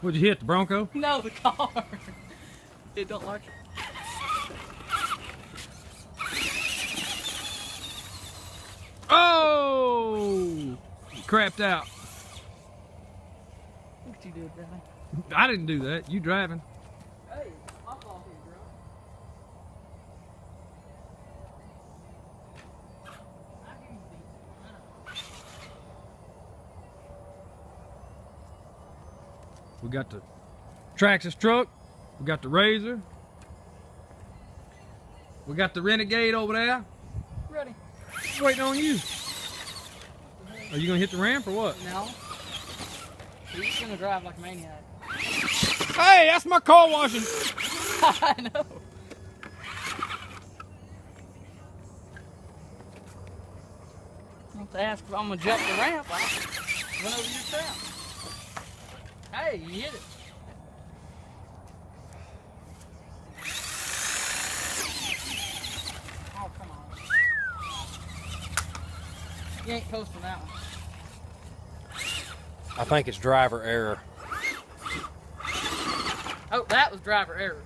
What'd you hit, the Bronco? No, the car. It don't like it. Oh! Crapped out. Look what you did, Danny. I didn't do that. You driving. Hey, my fault here, bro. We got the traxxas truck. We got the Razor. We got the Renegade over there. Ready. Waiting on you. Are you gonna hit the ramp or what? No. He's gonna drive like a maniac. Hey, that's my car washing. I know. I have to ask if I'm gonna jump the ramp. I went over your trap. Hey, you hit it. Oh, come on. You ain't posting that one. I think it's driver error. Oh, that was driver error.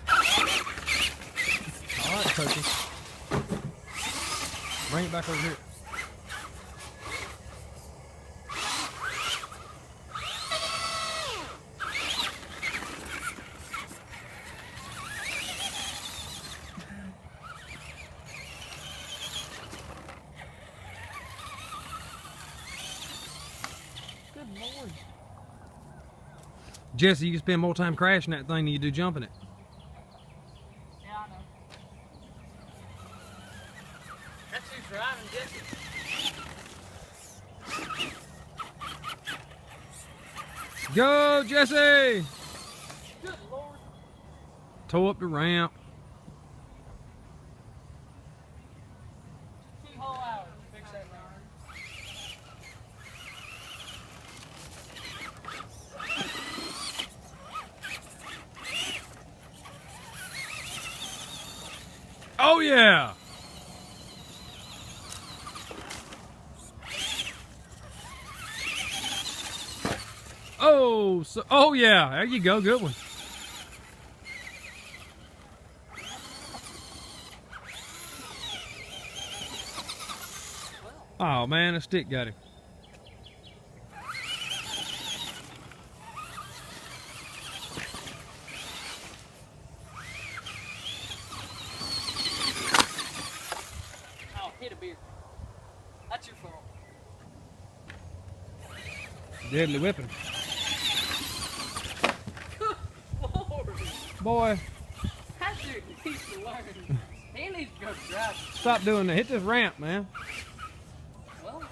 All right, Turkey. Bring it back over here. Good Lord. Jesse, you can spend more time crashing that thing than you do jumping it. Yeah, I know. That's who's driving, Jesse. Go, Jesse! Good Lord. Tow up the ramp. 2 whole hours to fix that ramp. Oh yeah! Oh, so, oh yeah, there you go, good one. Oh man, a stick got him. Oh, hit a beer. That's your fault. Deadly whipping. Good Lord. Boy, That dude needs to learn. He needs to go driving. stop doing that. Hit this ramp, man. Well,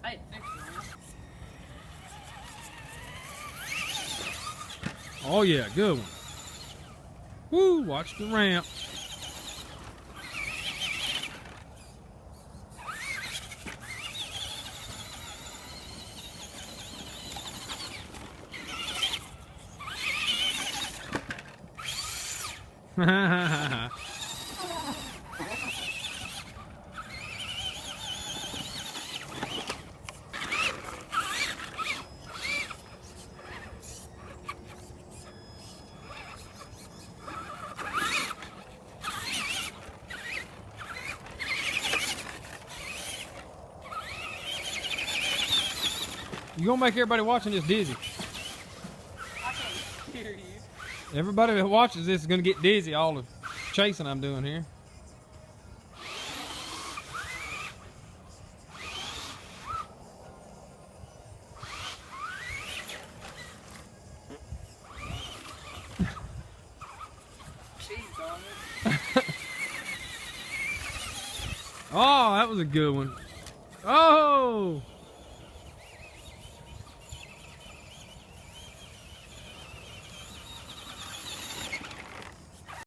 hey, fix it, man. Oh yeah, good one. Woo, watch the ramp. You gonna make everybody watching this dizzy. I can't hear you. Everybody that watches this is gonna get dizzy, all the chasing I'm doing here. Jeez, dog. Oh, that was a good one. Oh!